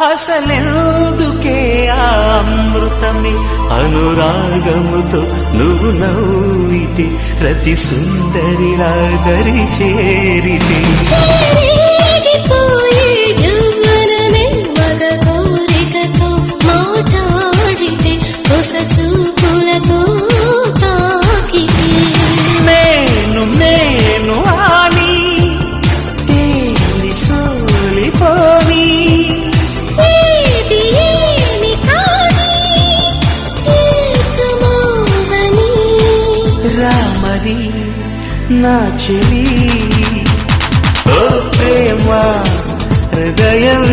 అసలెందుకే ఆ అమృతమే అనురాగముతో నువ్వు నవ్వితే రతి సుందరి రాగరి చేరితే కోరికతో మాట్లాడితే కొస చూపులతో తాకితే నేను నేను ఆని తేలి సోలిపోని రామరి నా చెలి ఓ ప్రేమ హృదయం